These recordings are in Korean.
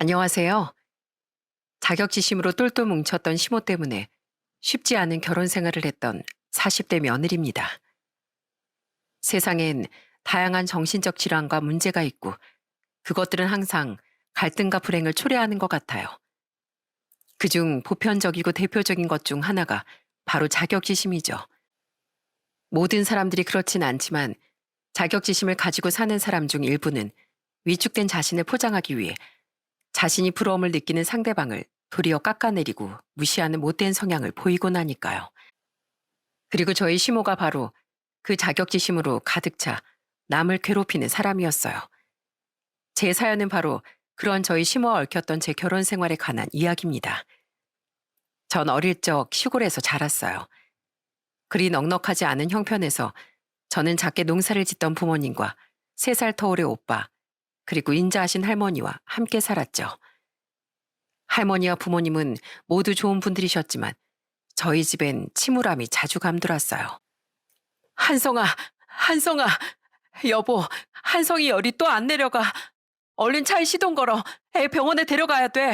안녕하세요. 자격지심으로 똘똘 뭉쳤던 시모 때문에 쉽지 않은 결혼 생활을 했던 40대 며느리입니다. 세상엔 다양한 정신적 질환과 문제가 있고 그것들은 항상 갈등과 불행을 초래하는 것 같아요. 그중 보편적이고 대표적인 것 중 하나가 바로 자격지심이죠. 모든 사람들이 그렇진 않지만 자격지심을 가지고 사는 사람 중 일부는 위축된 자신을 포장하기 위해 자신이 부러움을 느끼는 상대방을 도리어 깎아내리고 무시하는 못된 성향을 보이곤 하니까요. 그리고 저희 시모가 바로 그 자격지심으로 가득 차 남을 괴롭히는 사람이었어요. 제 사연은 바로 그런 저희 시모와 얽혔던 제 결혼 생활에 관한 이야기입니다. 전 어릴 적 시골에서 자랐어요. 그리 넉넉하지 않은 형편에서 저는 작게 농사를 짓던 부모님과 3살 터울의 오빠, 그리고 인자하신 할머니와 함께 살았죠. 할머니와 부모님은 모두 좋은 분들이셨지만 저희 집엔 침울함이 자주 감돌았어요. 한성아, 한성아, 여보, 한성이 열이 또 안 내려가. 얼른 차에 시동 걸어. 애 병원에 데려가야 돼.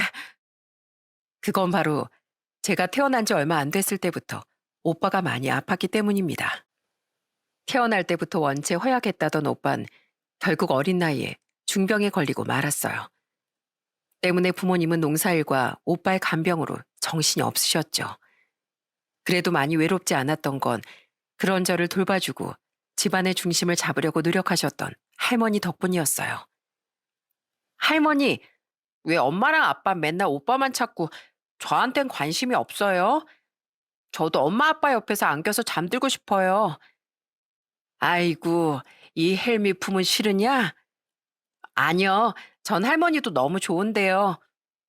그건 바로 제가 태어난 지 얼마 안 됐을 때부터 오빠가 많이 아팠기 때문입니다. 태어날 때부터 원체 허약했다던 오빤 결국 어린 나이에 중병에 걸리고 말았어요. 때문에 부모님은 농사일과 오빠의 간병으로 정신이 없으셨죠. 그래도 많이 외롭지 않았던 건 그런 저를 돌봐주고 집안의 중심을 잡으려고 노력하셨던 할머니 덕분이었어요. 할머니, 왜 엄마랑 아빠 맨날 오빠만 찾고 저한텐 관심이 없어요? 저도 엄마 아빠 옆에서 안겨서 잠들고 싶어요. 아이고, 이 헬미 품은 싫으냐? 아니요, 전 할머니도 너무 좋은데요.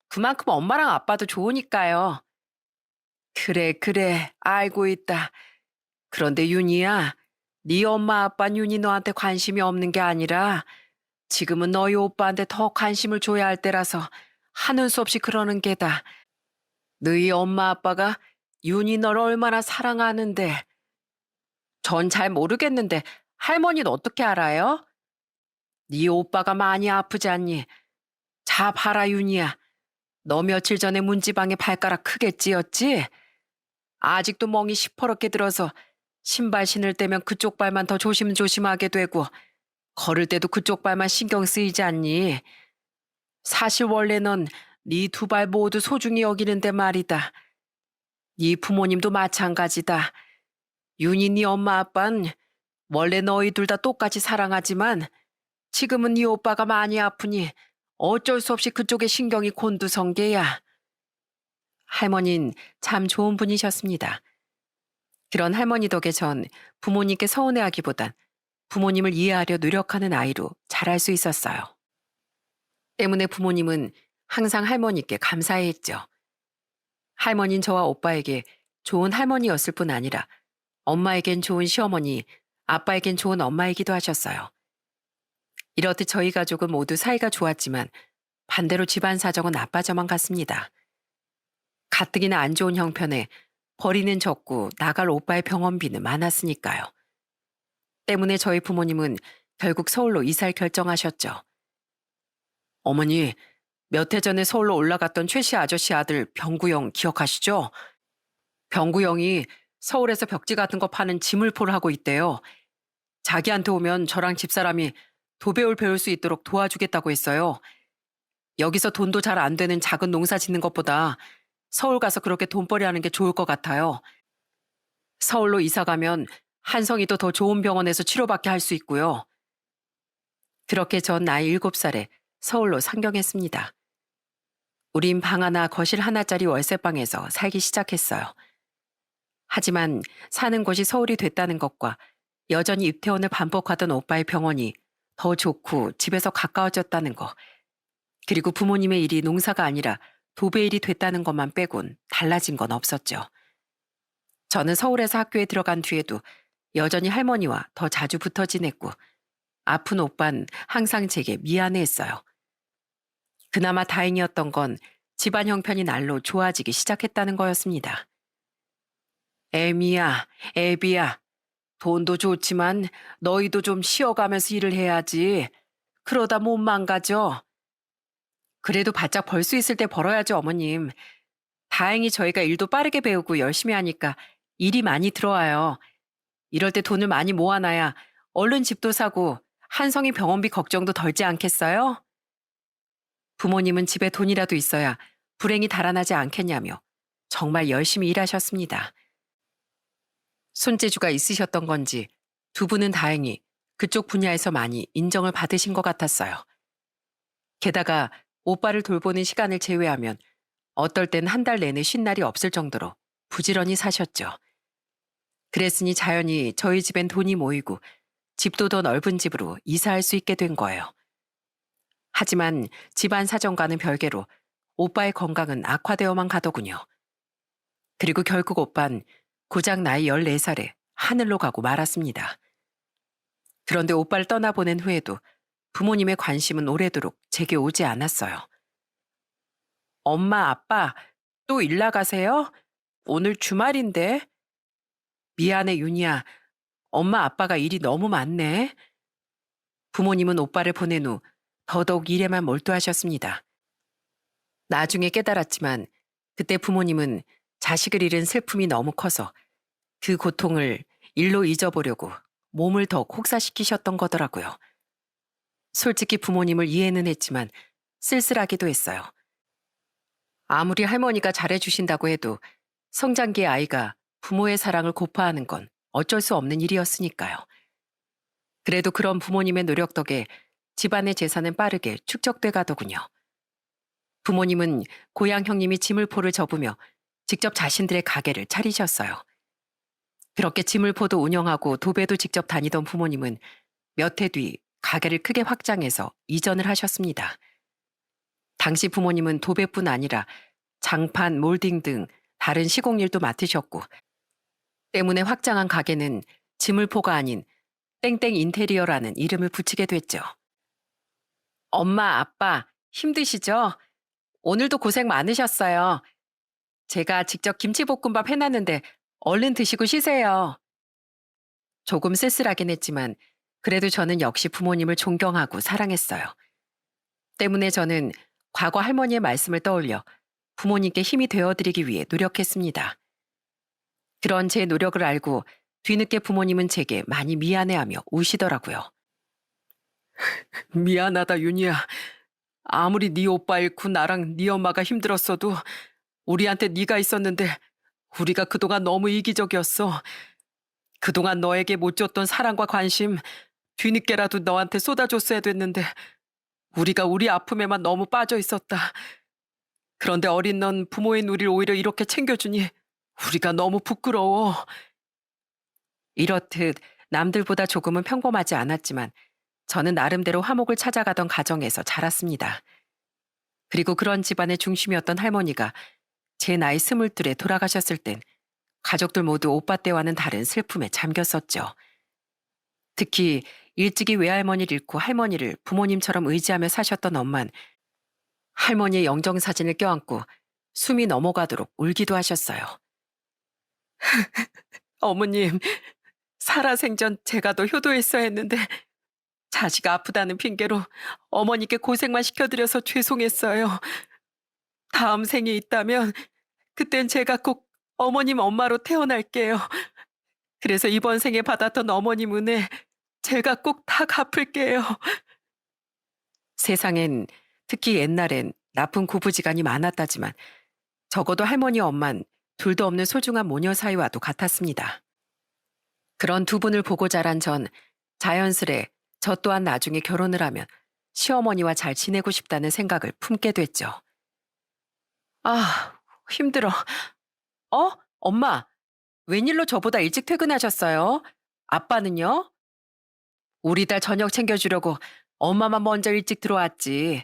그만큼 엄마랑 아빠도 좋으니까요. 그래, 그래, 알고 있다. 그런데 윤희야, 네 엄마 아빠 윤희 너한테 관심이 없는 게 아니라 지금은 너희 오빠한테 더 관심을 줘야 할 때라서 하는 수 없이 그러는 게다. 너희 엄마 아빠가 윤희 너를 얼마나 사랑하는데. 전 잘 모르겠는데 할머니는 어떻게 알아요? 네 오빠가 많이 아프지 않니? 자 봐라 윤희야. 너 며칠 전에 문지방에 발가락 크게 찧었지? 아직도 멍이 시퍼렇게 들어서 신발 신을 때면 그쪽 발만 더 조심조심하게 되고 걸을 때도 그쪽 발만 신경 쓰이지 않니? 사실 원래 넌 네 두 발 모두 소중히 여기는데 말이다. 네 부모님도 마찬가지다. 윤희 네 엄마 아빤 원래 너희 둘 다 똑같이 사랑하지만 지금은 네 오빠가 많이 아프니 어쩔 수 없이 그쪽에 신경이 곤두선 게야. 할머니는 참 좋은 분이셨습니다. 그런 할머니 덕에 전 부모님께 서운해하기보단 부모님을 이해하려 노력하는 아이로 자랄 수 있었어요. 때문에 부모님은 항상 할머니께 감사해했죠. 할머니는 저와 오빠에게 좋은 할머니였을 뿐 아니라 엄마에겐 좋은 시어머니, 아빠에겐 좋은 엄마이기도 하셨어요. 이렇듯 저희 가족은 모두 사이가 좋았지만 반대로 집안 사정은 나빠져만 갔습니다. 가뜩이나 안 좋은 형편에 벌이는 적고 나갈 오빠의 병원비는 많았으니까요. 때문에 저희 부모님은 결국 서울로 이사를 결정하셨죠. 어머니, 몇 해 전에 서울로 올라갔던 최씨 아저씨 아들 병구형 기억하시죠? 병구형이 서울에서 벽지 같은 거 파는 지물포를 하고 있대요. 자기한테 오면 저랑 집사람이 도배울 배울 수 있도록 도와주겠다고 했어요. 여기서 돈도 잘 안 되는 작은 농사 짓는 것보다 서울 가서 그렇게 돈벌이 하는 게 좋을 것 같아요. 서울로 이사 가면 한성이도 더 좋은 병원에서 치료받게 할 수 있고요. 그렇게 전 나이 7살에 서울로 상경했습니다. 우린 방 하나 거실 하나짜리 월세방에서 살기 시작했어요. 하지만 사는 곳이 서울이 됐다는 것과 여전히 입퇴원을 반복하던 오빠의 병원이 더 좋고 집에서 가까워졌다는 것, 그리고 부모님의 일이 농사가 아니라 도배 일이 됐다는 것만 빼곤 달라진 건 없었죠. 저는 서울에서 학교에 들어간 뒤에도 여전히 할머니와 더 자주 붙어 지냈고 아픈 오빤 항상 제게 미안해했어요. 그나마 다행이었던 건 집안 형편이 날로 좋아지기 시작했다는 거였습니다. 애미야, 애비야, 돈도 좋지만 너희도 좀 쉬어가면서 일을 해야지. 그러다 못 망가져. 그래도 바짝 벌 수 있을 때 벌어야죠, 어머님. 다행히 저희가 일도 빠르게 배우고 열심히 하니까 일이 많이 들어와요. 이럴 때 돈을 많이 모아놔야 얼른 집도 사고 한성이 병원비 걱정도 덜지 않겠어요? 부모님은 집에 돈이라도 있어야 불행이 달아나지 않겠냐며 정말 열심히 일하셨습니다. 손재주가 있으셨던 건지 두 분은 다행히 그쪽 분야에서 많이 인정을 받으신 것 같았어요. 게다가 오빠를 돌보는 시간을 제외하면 어떨 땐 한 달 내내 쉰 날이 없을 정도로 부지런히 사셨죠. 그랬으니 자연히 저희 집엔 돈이 모이고 집도 더 넓은 집으로 이사할 수 있게 된 거예요. 하지만 집안 사정과는 별개로 오빠의 건강은 악화되어만 가더군요. 그리고 결국 오빤 고작 나이 14살에 하늘로 가고 말았습니다. 그런데 오빠를 떠나보낸 후에도 부모님의 관심은 오래도록 제게 오지 않았어요. 엄마, 아빠, 또 일 나가세요? 오늘 주말인데? 미안해, 윤희야. 엄마, 아빠가 일이 너무 많네. 부모님은 오빠를 보낸 후 더더욱 일에만 몰두하셨습니다. 나중에 깨달았지만 그때 부모님은 자식을 잃은 슬픔이 너무 커서 그 고통을 일로 잊어보려고 몸을 더 혹사시키셨던 거더라고요. 솔직히 부모님을 이해는 했지만 쓸쓸하기도 했어요. 아무리 할머니가 잘해주신다고 해도 성장기의 아이가 부모의 사랑을 고파하는 건 어쩔 수 없는 일이었으니까요. 그래도 그런 부모님의 노력 덕에 집안의 재산은 빠르게 축적돼 가더군요. 부모님은 고향 형님이 지물포를 접으며 직접 자신들의 가게를 차리셨어요. 그렇게 지물포도 운영하고 도배도 직접 다니던 부모님은 몇 해 뒤 가게를 크게 확장해서 이전을 하셨습니다. 당시 부모님은 도배뿐 아니라 장판, 몰딩 등 다른 시공일도 맡으셨고 때문에 확장한 가게는 지물포가 아닌 땡땡 인테리어라는 이름을 붙이게 됐죠. 엄마, 아빠 힘드시죠? 오늘도 고생 많으셨어요. 제가 직접 김치볶음밥 해놨는데 얼른 드시고 쉬세요. 조금 쓸쓸하긴 했지만 그래도 저는 역시 부모님을 존경하고 사랑했어요. 때문에 저는 과거 할머니의 말씀을 떠올려 부모님께 힘이 되어드리기 위해 노력했습니다. 그런 제 노력을 알고 뒤늦게 부모님은 제게 많이 미안해하며 우시더라고요. 미안하다, 윤희야. 아무리 네 오빠 잃고 나랑 네 엄마가 힘들었어도 우리한테 네가 있었는데 우리가 그동안 너무 이기적이었어. 그동안 너에게 못 줬던 사랑과 관심 뒤늦게라도 너한테 쏟아줬어야 됐는데 우리가 우리 아픔에만 너무 빠져 있었다. 그런데 어린 넌 부모인 우리를 오히려 이렇게 챙겨주니 우리가 너무 부끄러워. 이렇듯 남들보다 조금은 평범하지 않았지만 저는 나름대로 화목을 찾아가던 가정에서 자랐습니다. 그리고 그런 집안의 중심이었던 할머니가 제 나이 22에 돌아가셨을 땐 가족들 모두 오빠 때와는 다른 슬픔에 잠겼었죠. 특히 일찍이 외할머니를 잃고 할머니를 부모님처럼 의지하며 사셨던 엄만 할머니의 영정사진을 껴안고 숨이 넘어가도록 울기도 하셨어요. 어머님, 살아생전 제가 더 효도했어야 했는데 자식 아프다는 핑계로 어머니께 고생만 시켜드려서 죄송했어요. 다음 생에 있다면 그땐 제가 꼭 어머님 엄마로 태어날게요. 그래서 이번 생에 받았던 어머님 은혜 제가 꼭 다 갚을게요. 세상엔 특히 옛날엔 나쁜 고부지간이 많았다지만 적어도 할머니 엄만 둘도 없는 소중한 모녀 사이와도 같았습니다. 그런 두 분을 보고 자란 전 자연스레 저 또한 나중에 결혼을 하면 시어머니와 잘 지내고 싶다는 생각을 품게 됐죠. 아, 힘들어. 엄마, 웬일로 저보다 일찍 퇴근하셨어요? 아빠는요? 우리 딸 저녁 챙겨주려고 엄마만 먼저 일찍 들어왔지.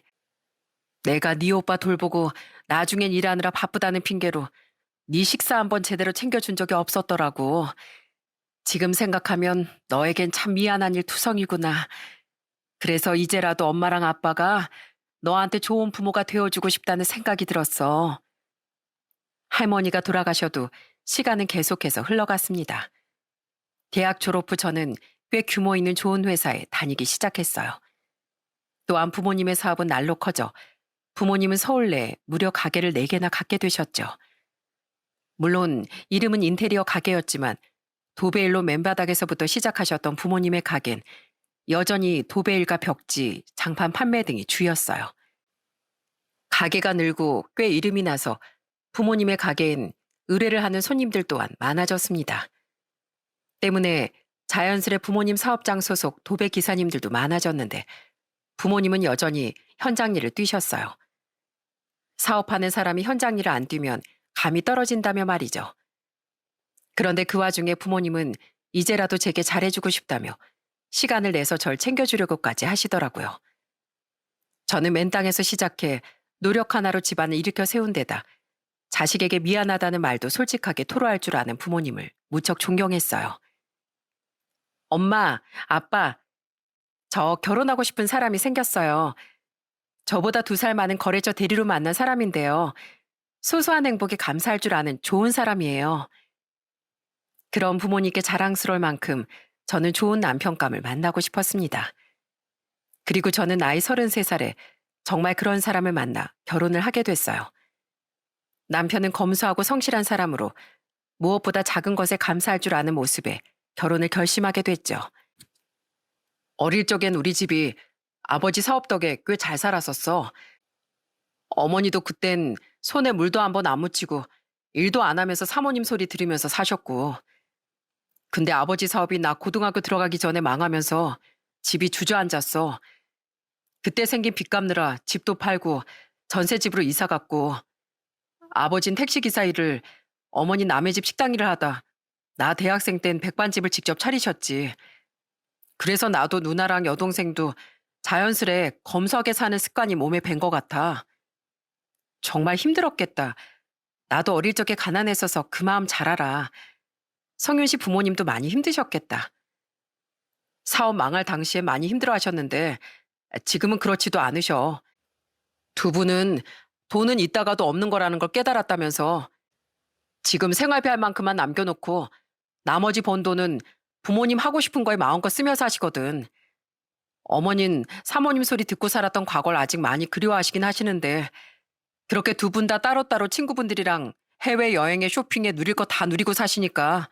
내가 네 오빠 돌보고 나중엔 일하느라 바쁘다는 핑계로 네 식사 한번 제대로 챙겨준 적이 없었더라고. 지금 생각하면 너에겐 참 미안한 일 투성이구나. 그래서 이제라도 엄마랑 아빠가 너한테 좋은 부모가 되어주고 싶다는 생각이 들었어. 할머니가 돌아가셔도 시간은 계속해서 흘러갔습니다. 대학 졸업 후 저는 꽤 규모 있는 좋은 회사에 다니기 시작했어요. 또한 부모님의 사업은 날로 커져 부모님은 서울 내 무려 가게를 4개나 갖게 되셨죠. 물론 이름은 인테리어 가게였지만 도배일로 맨바닥에서부터 시작하셨던 부모님의 가게는 여전히 도배일과 벽지, 장판 판매 등이 주였어요. 가게가 늘고 꽤 이름이 나서 부모님의 가게엔 의뢰를 하는 손님들 또한 많아졌습니다. 때문에 자연스레 부모님 사업장 소속 도배 기사님들도 많아졌는데 부모님은 여전히 현장 일을 뛰셨어요. 사업하는 사람이 현장 일을 안 뛰면 감이 떨어진다며 말이죠. 그런데 그 와중에 부모님은 이제라도 제게 잘해주고 싶다며 시간을 내서 절 챙겨주려고까지 하시더라고요. 저는 맨 땅에서 시작해 노력 하나로 집안을 일으켜 세운 데다 자식에게 미안하다는 말도 솔직하게 토로할 줄 아는 부모님을 무척 존경했어요. 엄마, 아빠, 저 결혼하고 싶은 사람이 생겼어요. 저보다 2살 많은 거래처 대리로 만난 사람인데요. 소소한 행복에 감사할 줄 아는 좋은 사람이에요. 그런 부모님께 자랑스러울 만큼 저는 좋은 남편감을 만나고 싶었습니다. 그리고 저는 나이 33살에 정말 그런 사람을 만나 결혼을 하게 됐어요. 남편은 검소하고 성실한 사람으로 무엇보다 작은 것에 감사할 줄 아는 모습에 결혼을 결심하게 됐죠. 어릴 적엔 우리 집이 아버지 사업 덕에 꽤 잘 살았었어. 어머니도 그땐 손에 물도 한번 안 묻히고 일도 안 하면서 사모님 소리 들으면서 사셨고. 근데 아버지 사업이 나 고등학교 들어가기 전에 망하면서 집이 주저앉았어. 그때 생긴 빚 갚느라 집도 팔고 전셋집으로 이사 갔고, 아버진 택시기사 일을, 어머니 남의 집 식당 일을 하다 나 대학생 땐 백반집을 직접 차리셨지. 그래서 나도 누나랑 여동생도 자연스레 검소하게 사는 습관이 몸에 밴 것 같아. 정말 힘들었겠다. 나도 어릴 적에 가난했어서 그 마음 잘 알아. 성윤 씨 부모님도 많이 힘드셨겠다. 사업 망할 당시에 많이 힘들어 하셨는데 지금은 그렇지도 않으셔. 두 분은 돈은 있다가도 없는 거라는 걸 깨달았다면서 지금 생활비 할 만큼만 남겨놓고 나머지 번 돈은 부모님 하고 싶은 거에 마음껏 쓰며 사시거든. 어머닌 사모님 소리 듣고 살았던 과거를 아직 많이 그리워하시긴 하시는데 그렇게 두 분 다 따로따로 친구분들이랑 해외여행에 쇼핑에 누릴 거 다 누리고 사시니까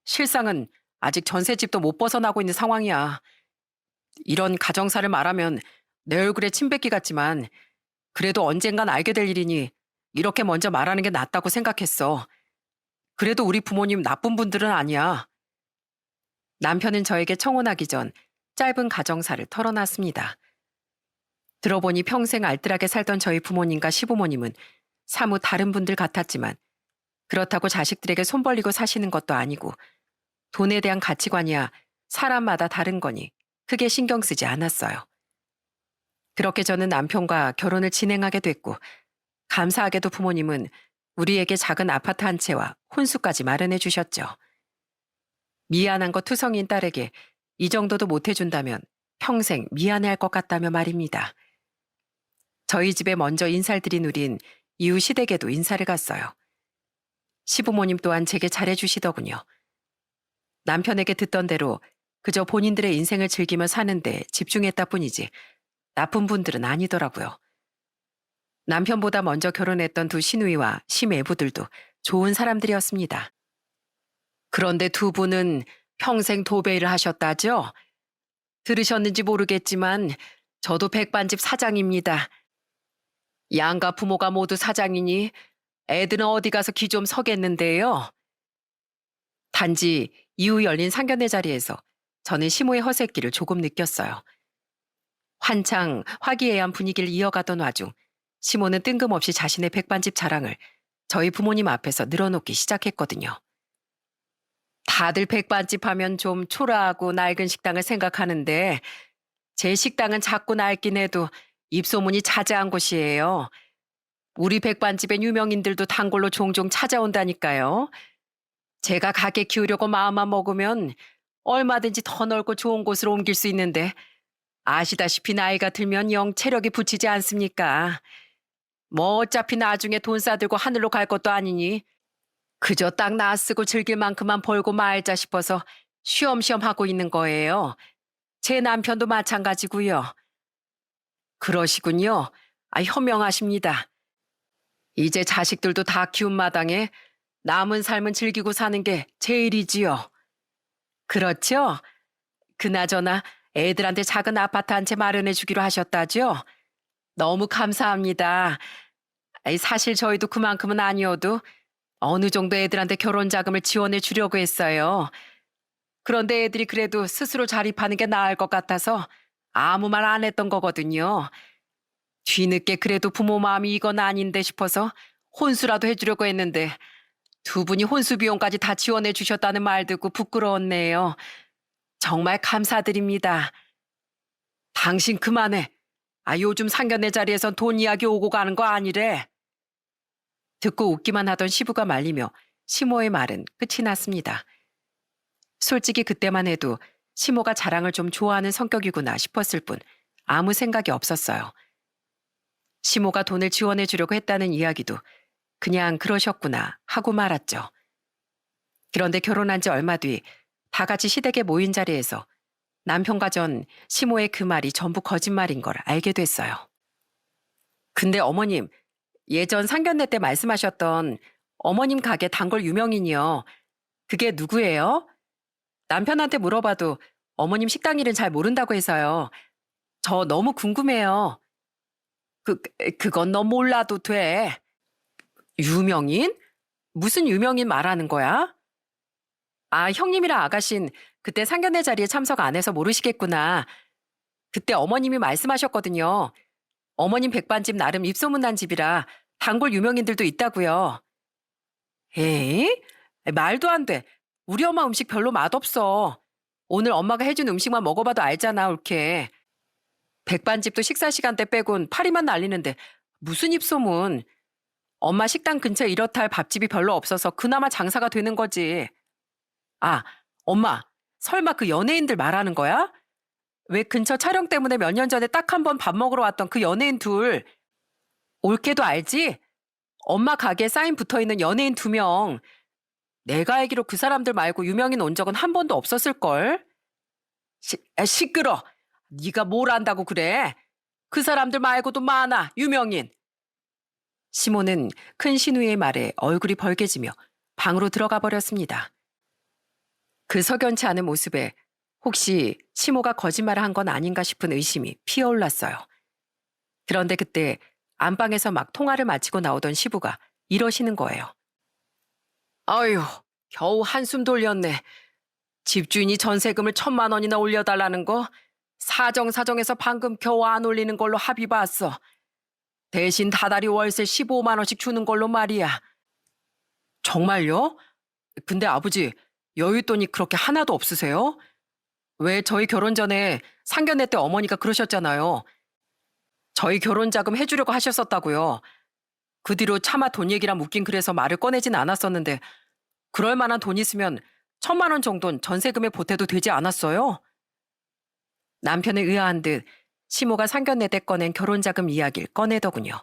실상은 아직 전셋집도 못 벗어나고 있는 상황이야. 이런 가정사를 말하면 내 얼굴에 침 뱉기 같지만 그래도 언젠간 알게 될 일이니 이렇게 먼저 말하는 게 낫다고 생각했어. 그래도 우리 부모님 나쁜 분들은 아니야. 남편은 저에게 청혼하기 전 짧은 가정사를 털어놨습니다. 들어보니 평생 알뜰하게 살던 저희 부모님과 시부모님은 사뭇 다른 분들 같았지만 그렇다고 자식들에게 손 벌리고 사시는 것도 아니고 돈에 대한 가치관이야 사람마다 다른 거니 크게 신경 쓰지 않았어요. 그렇게 저는 남편과 결혼을 진행하게 됐고 감사하게도 부모님은 우리에게 작은 아파트 한 채와 혼수까지 마련해 주셨죠. 미안한 거 투성인 딸에게 이 정도도 못 해준다면 평생 미안해할 것 같다며 말입니다. 저희 집에 먼저 인사를 드린 우린 이후 시댁에도 인사를 갔어요. 시부모님 또한 제게 잘해주시더군요. 남편에게 듣던 대로 그저 본인들의 인생을 즐기며 사는데 집중했다 뿐이지 나쁜 분들은 아니더라고요. 남편보다 먼저 결혼했던 두 시누이와 시매부들도 좋은 사람들이었습니다. 그런데 두 분은 평생 도배일을 하셨다죠? 들으셨는지 모르겠지만 저도 백반집 사장입니다. 양가 부모가 모두 사장이니 애들은 어디 가서 기 좀 서겠는데요. 단지 이후 열린 상견례 자리에서 저는 시모의 허세끼를 조금 느꼈어요. 한창 화기애애한 분위기를 이어가던 와중 시모는 뜬금없이 자신의 백반집 자랑을 저희 부모님 앞에서 늘어놓기 시작했거든요. 다들 백반집 하면 좀 초라하고 낡은 식당을 생각하는데 제 식당은 작고 낡긴 해도 입소문이 자자한 곳이에요. 우리 백반집엔 유명인들도 단골로 종종 찾아온다니까요. 제가 가게 키우려고 마음만 먹으면 얼마든지 더 넓고 좋은 곳으로 옮길 수 있는데 아시다시피 나이가 들면 영 체력이 붙이지 않습니까? 뭐 어차피 나중에 돈 싸들고 하늘로 갈 것도 아니니 그저 딱 나 쓰고 즐길 만큼만 벌고 말자 싶어서 쉬엄쉬엄 하고 있는 거예요. 제 남편도 마찬가지고요. 그러시군요. 현명하십니다. 이제 자식들도 다 키운 마당에 남은 삶은 즐기고 사는 게 제일이지요. 그렇죠? 그나저나 애들한테 작은 아파트 한 채 마련해 주기로 하셨다죠? 너무 감사합니다. 사실 저희도 그만큼은 아니어도 어느 정도 애들한테 결혼 자금을 지원해 주려고 했어요. 그런데 애들이 그래도 스스로 자립하는 게 나을 것 같아서 아무 말 안 했던 거거든요. 뒤늦게 그래도 부모 마음이 이건 아닌데 싶어서 혼수라도 해주려고 했는데 두 분이 혼수 비용까지 다 지원해 주셨다는 말 듣고 부끄러웠네요. 정말 감사드립니다. 당신 그만해. 요즘 상견례 자리에선 돈 이야기 오고 가는 거 아니래. 듣고 웃기만 하던 시부가 말리며 시모의 말은 끝이 났습니다. 솔직히 그때만 해도 시모가 자랑을 좀 좋아하는 성격이구나 싶었을 뿐 아무 생각이 없었어요. 시모가 돈을 지원해 주려고 했다는 이야기도 그냥 그러셨구나 하고 말았죠. 그런데 결혼한 지 얼마 뒤 다 같이 시댁에 모인 자리에서 남편과 전 시모의 그 말이 전부 거짓말인 걸 알게 됐어요. 근데 어머님, 예전 상견례 때 말씀하셨던 어머님 가게 단골 유명인이요. 그게 누구예요? 남편한테 물어봐도 어머님 식당 일은 잘 모른다고 해서요. 저 너무 궁금해요. 그건 너 몰라도 돼. 유명인? 무슨 유명인 말하는 거야? 형님이랑 아가씨는 그때 상견례 자리에 참석 안 해서 모르시겠구나. 그때 어머님이 말씀하셨거든요. 어머님 백반집 나름 입소문난 집이라 단골 유명인들도 있다고요. 에이? 말도 안 돼. 우리 엄마 음식 별로 맛없어. 오늘 엄마가 해준 음식만 먹어봐도 알잖아, 옳게. 백반집도 식사 시간대 빼곤 파리만 날리는데 무슨 입소문. 엄마 식당 근처에 이렇다 할 밥집이 별로 없어서 그나마 장사가 되는 거지. 엄마, 설마 그 연예인들 말하는 거야? 왜 근처 촬영 때문에 몇 년 전에 딱 한 번 밥 먹으러 왔던 그 연예인 둘. 옳게도 알지? 엄마 가게에 사인 붙어있는 연예인 2명. 내가 알기로 그 사람들 말고 유명인 온 적은 한 번도 없었을걸? 시끄러. 네가 뭘 안다고 그래? 그 사람들 말고도 많아, 유명인. 시모는 큰 신우의 말에 얼굴이 벌개지며 방으로 들어가 버렸습니다. 그 석연치 않은 모습에 혹시 시모가 거짓말을 한 건 아닌가 싶은 의심이 피어올랐어요. 그런데 그때 안방에서 막 통화를 마치고 나오던 시부가 이러시는 거예요. 아유, 겨우 한숨 돌렸네. 집주인이 전세금을 1,000만 원이나 올려달라는 거 사정사정해서 방금 겨우 안 올리는 걸로 합의 봤어. 대신 다달이 월세 15만 원씩 주는 걸로 말이야. 정말요? 근데 아버지, 여윳돈이 그렇게 하나도 없으세요? 왜 저희 결혼 전에 상견례 때 어머니가 그러셨잖아요. 저희 결혼 자금 해주려고 하셨었다고요. 그 뒤로 차마 돈 얘기랑 묻긴 그래서 말을 꺼내진 않았었는데 그럴 만한 돈 있으면 1,000만 원 정도는 전세금에 보태도 되지 않았어요? 남편은 의아한 듯 시모가 상견례 때 꺼낸 결혼 자금 이야기를 꺼내더군요.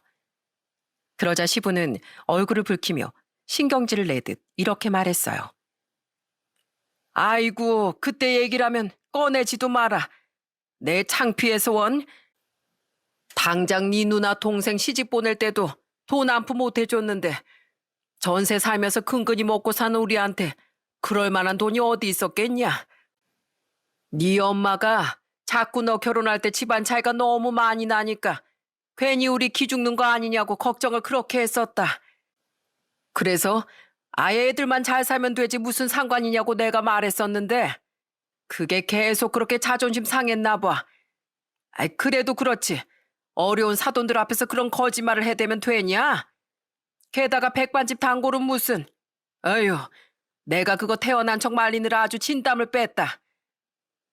그러자 시부는 얼굴을 붉히며 신경질을 내듯 이렇게 말했어요. 아이고, 그때 얘기라면 꺼내지도 마라. 내 창피해서 원. 당장 네 누나 동생 시집 보낼 때도 돈 한 푼 못 해줬는데 전세 살면서 근근히 먹고 사는 우리한테 그럴 만한 돈이 어디 있었겠냐. 네 엄마가 자꾸 너 결혼할 때 집안 차이가 너무 많이 나니까 괜히 우리 기죽는 거 아니냐고 걱정을 그렇게 했었다. 그래서 아예 애들만 잘 살면 되지 무슨 상관이냐고 내가 말했었는데 그게 계속 그렇게 자존심 상했나 봐. 그래도 그렇지. 어려운 사돈들 앞에서 그런 거짓말을 해대면 되냐? 게다가 백반집 단골은 무슨. 어휴, 내가 그거 태어난 척 말리느라 아주 진땀을 뺐다.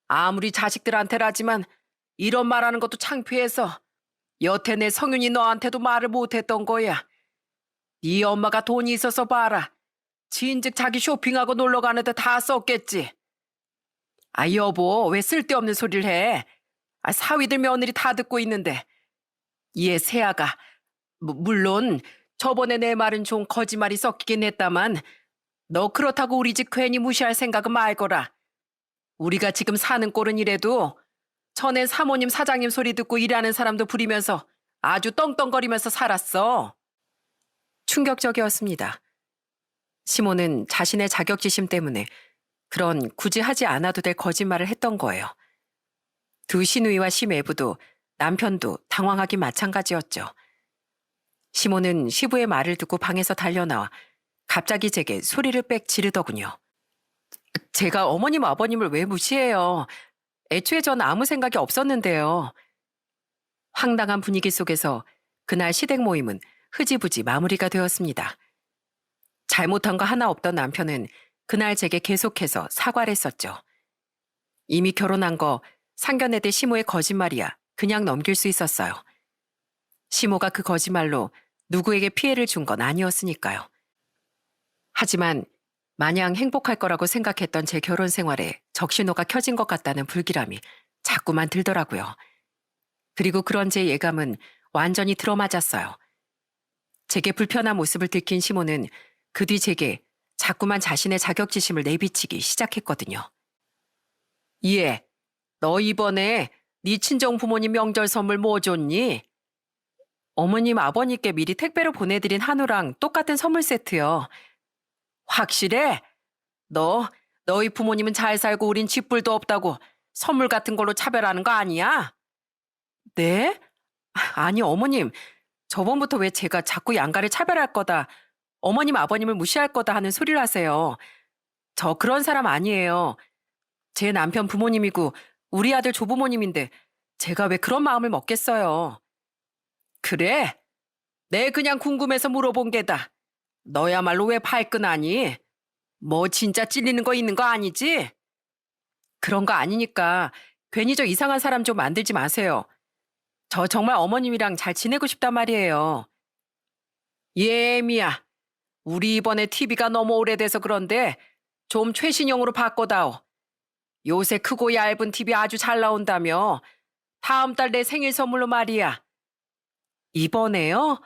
아무리 자식들한테라지만 이런 말하는 것도 창피해서 여태 내 성윤이 너한테도 말을 못했던 거야. 네 엄마가 돈이 있어서 봐라. 진즉 자기 쇼핑하고 놀러 가는데 다 썼겠지. 여보, 왜 쓸데없는 소리를 해? 사위들 며느리 다 듣고 있는데. 얘 세아가 물론 저번에 내 말은 좀 거짓말이 섞이긴 했다만 너 그렇다고 우리 집 괜히 무시할 생각은 말거라. 우리가 지금 사는 꼴은 이래도 전엔 사모님 사장님 소리 듣고 일하는 사람도 부리면서 아주 떵떵거리면서 살았어. 충격적이었습니다. 시몬은 자신의 자격지심 때문에 그런 굳이 하지 않아도 될 거짓말을 했던 거예요. 두 시누이와 시매부도 남편도 당황하기 마찬가지였죠. 시몬은 시부의 말을 듣고 방에서 달려나와 갑자기 제게 소리를 빽 지르더군요. 제가 어머님 아버님을 왜 무시해요? 애초에 전 아무 생각이 없었는데요. 황당한 분위기 속에서 그날 시댁 모임은 흐지부지 마무리가 되었습니다. 잘못한 거 하나 없던 남편은 그날 제게 계속해서 사과를 했었죠. 이미 결혼한 거 상견례 시모의 거짓말이야 그냥 넘길 수 있었어요. 시모가 그 거짓말로 누구에게 피해를 준 건 아니었으니까요. 하지만 마냥 행복할 거라고 생각했던 제 결혼 생활에 적신호가 켜진 것 같다는 불길함이 자꾸만 들더라고요. 그리고 그런 제 예감은 완전히 들어맞았어요. 제게 불편한 모습을 들킨 시모는 그 뒤 제게 자꾸만 자신의 자격지심을 내비치기 시작했거든요. 예, 너 이번에 네 친정 부모님 명절 선물 뭐 줬니? 어머님 아버님께 미리 택배로 보내드린 한우랑 똑같은 선물 세트요. 확실해? 너희 부모님은 잘 살고 우린 쥐뿔도 없다고 선물 같은 걸로 차별하는 거 아니야? 네? 아니 어머님, 저번부터 왜 제가 자꾸 양가를 차별할 거다, 어머님 아버님을 무시할 거다 하는 소리를 하세요. 저 그런 사람 아니에요. 제 남편 부모님이고 우리 아들 조부모님인데 제가 왜 그런 마음을 먹겠어요. 그래? 내 그냥 궁금해서 물어본 게다. 너야말로 왜 발끈하니? 뭐 진짜 찔리는 거 있는 거 아니지? 그런 거 아니니까 괜히 저 이상한 사람 좀 만들지 마세요. 저 정말 어머님이랑 잘 지내고 싶단 말이에요. 예, 미야. 우리 이번에 TV가 너무 오래돼서 그런데 좀 최신형으로 바꿔다오. 요새 크고 얇은 TV 아주 잘 나온다며. 다음 달 내 생일 선물로 말이야. 이번에요?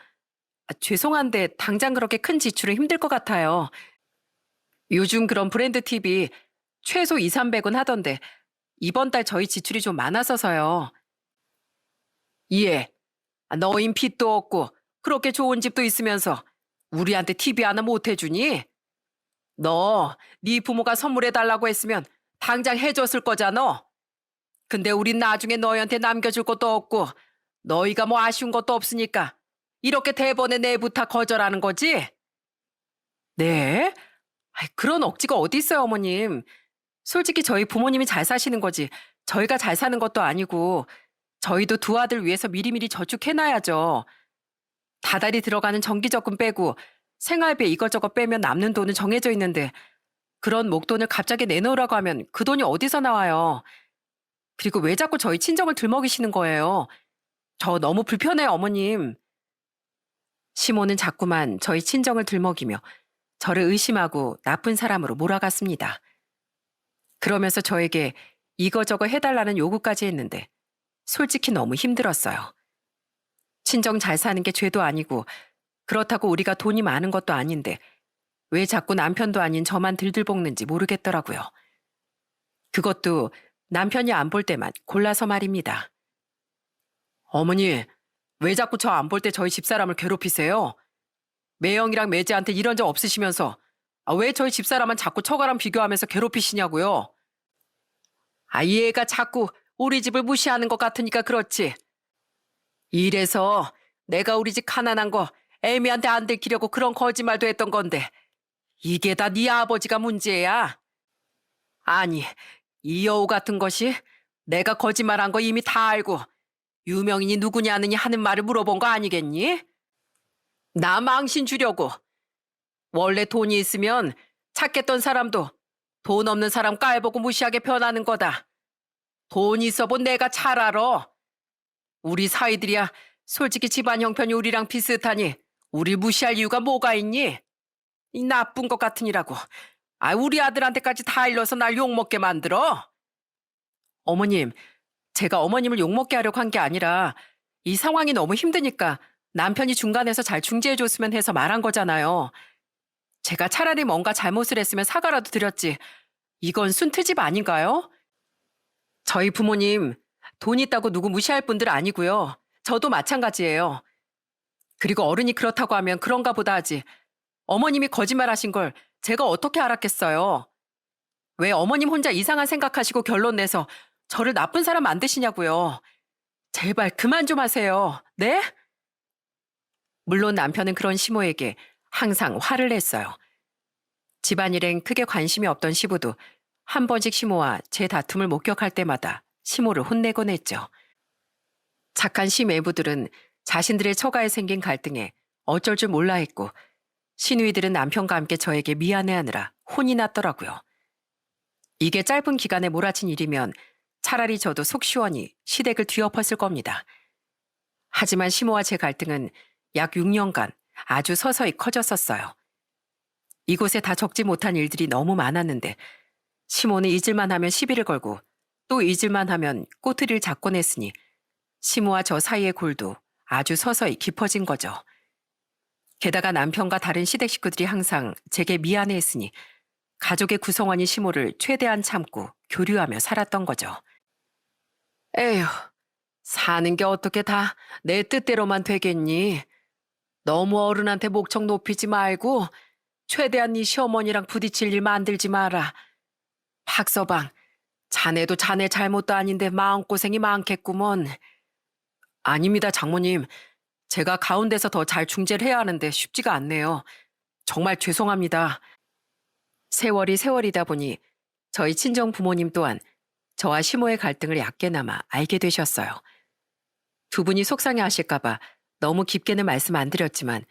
죄송한데 당장 그렇게 큰 지출은 힘들 것 같아요. 요즘 그런 브랜드 TV 최소 2, 300원 하던데 이번 달 저희 지출이 좀 많아서서요. 예, 너흰 빚도 없고 그렇게 좋은 집도 있으면서 우리한테 TV 하나 못 해주니? 네 부모가 선물해달라고 했으면 당장 해줬을 거잖아. 근데 우린 나중에 너희한테 남겨줄 것도 없고 너희가 뭐 아쉬운 것도 없으니까 이렇게 대번에 내부터 거절하는 거지? 네? 그런 억지가 어디 있어요, 어머님. 솔직히 저희 부모님이 잘 사시는 거지 저희가 잘 사는 것도 아니고 저희도 두 아들 위해서 미리미리 저축해놔야죠. 다달이 들어가는 정기적금 빼고 생활비 이것저것 빼면 남는 돈은 정해져 있는데 그런 목돈을 갑자기 내놓으라고 하면 그 돈이 어디서 나와요. 그리고 왜 자꾸 저희 친정을 들먹이시는 거예요. 저 너무 불편해요, 어머님. 시모는 자꾸만 저희 친정을 들먹이며 저를 의심하고 나쁜 사람으로 몰아갔습니다. 그러면서 저에게 이거저거 해달라는 요구까지 했는데 솔직히 너무 힘들었어요. 친정 잘 사는 게 죄도 아니고 그렇다고 우리가 돈이 많은 것도 아닌데 왜 자꾸 남편도 아닌 저만 들들 볶는지 모르겠더라고요. 그것도 남편이 안 볼 때만 골라서 말입니다. 어머니, 왜 자꾸 저 안 볼 때 저희 집사람을 괴롭히세요? 매형이랑 매제한테 이런 적 없으시면서 왜 저희 집사람은 자꾸 처가랑 비교하면서 괴롭히시냐고요? 얘가 자꾸 우리 집을 무시하는 것 같으니까 그렇지. 이래서 내가 우리 집 가난한 거 애미한테 안 들키려고 그런 거짓말도 했던 건데 이게 다 네 아버지가 문제야. 아니, 이 여우 같은 것이 내가 거짓말한 거 이미 다 알고 유명인이 누구냐느니 하는 말을 물어본 거 아니겠니? 나 망신 주려고. 원래 돈이 있으면 착했던 사람도 돈 없는 사람 깔보고 무시하게 변하는 거다. 돈 있어 본 내가 잘 알아. 우리 사위들이야 솔직히 집안 형편이 우리랑 비슷하니 우리 무시할 이유가 뭐가 있니? 이 나쁜 것 같으니라고. 우리 아들한테까지 다 일러서 날 욕먹게 만들어? 어머님, 제가 어머님을 욕먹게 하려고 한 게 아니라 이 상황이 너무 힘드니까 남편이 중간에서 잘 중재해줬으면 해서 말한 거잖아요. 제가 차라리 뭔가 잘못을 했으면 사과라도 드렸지. 이건 순트집 아닌가요? 저희 부모님 돈 있다고 누구 무시할 분들 아니고요. 저도 마찬가지예요. 그리고 어른이 그렇다고 하면 그런가 보다 하지. 어머님이 거짓말하신 걸 제가 어떻게 알았겠어요. 왜 어머님 혼자 이상한 생각하시고 결론 내서 저를 나쁜 사람 만드시냐고요. 제발 그만 좀 하세요. 네? 물론 남편은 그런 시모에게 항상 화를 냈어요. 집안일엔 크게 관심이 없던 시부도 한 번씩 시모와 제 다툼을 목격할 때마다 시모를 혼내곤 했죠. 착한 시매부들은 자신들의 처가에 생긴 갈등에 어쩔 줄 몰라 했고 시누이들은 남편과 함께 저에게 미안해하느라 혼이 났더라고요. 이게 짧은 기간에 몰아친 일이면 차라리 저도 속 시원히 시댁을 뒤엎었을 겁니다. 하지만 시모와 제 갈등은 약 6년간 아주 서서히 커졌었어요. 이곳에 다 적지 못한 일들이 너무 많았는데 시모는 잊을만 하면 시비를 걸고 또 잊을만 하면 꼬투리를 잡곤 했으니 시모와 저 사이의 골도 아주 서서히 깊어진 거죠. 게다가 남편과 다른 시댁 식구들이 항상 제게 미안해했으니 가족의 구성원인 시모를 최대한 참고 교류하며 살았던 거죠. 에휴, 사는 게 어떻게 다 내 뜻대로만 되겠니? 너무 어른한테 목청 높이지 말고 최대한 네 시어머니랑 부딪힐 일 만들지 마라. 박서방, 자네도 자네 잘못도 아닌데 마음고생이 많겠구먼. 아닙니다, 장모님. 제가 가운데서 더 잘 중재를 해야 하는데 쉽지가 않네요. 정말 죄송합니다. 세월이 세월이다 보니 저희 친정 부모님 또한 저와 시모의 갈등을 얕게나마 알게 되셨어요. 두 분이 속상해하실까봐 너무 깊게는 말씀 안 드렸지만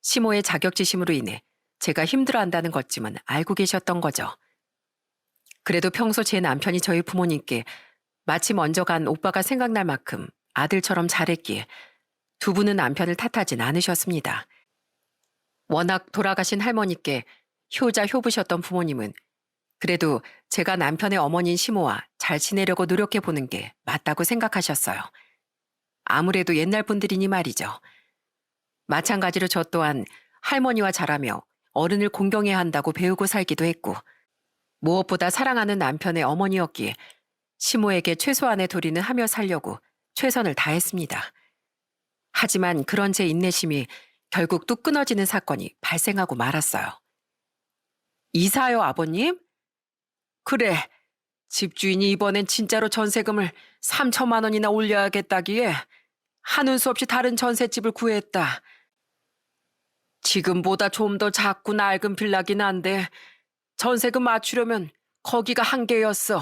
시모의 자격지심으로 인해 제가 힘들어한다는 것쯤은 알고 계셨던 거죠. 그래도 평소 제 남편이 저희 부모님께 마치 먼저 간 오빠가 생각날 만큼 아들처럼 잘했기에 두 분은 남편을 탓하진 않으셨습니다. 워낙 돌아가신 할머니께 효자 효부셨던 부모님은 그래도 제가 남편의 어머니인 시모와 잘 지내려고 노력해보는 게 맞다고 생각하셨어요. 아무래도 옛날 분들이니 말이죠. 마찬가지로 저 또한 할머니와 자라며 어른을 공경해야 한다고 배우고 살기도 했고 무엇보다 사랑하는 남편의 어머니였기에 시모에게 최소한의 도리는 하며 살려고 최선을 다했습니다. 하지만 그런 제 인내심이 결국 뚝 끊어지는 사건이 발생하고 말았어요. 이사요, 아버님? 그래, 집주인이 이번엔 진짜로 전세금을 3천만 원이나 올려야겠다기에 하는 수 없이 다른 전셋집을 구했다. 지금보다 좀 더 작고 낡은 빌라긴 한데 전세금 맞추려면 거기가 한계였어.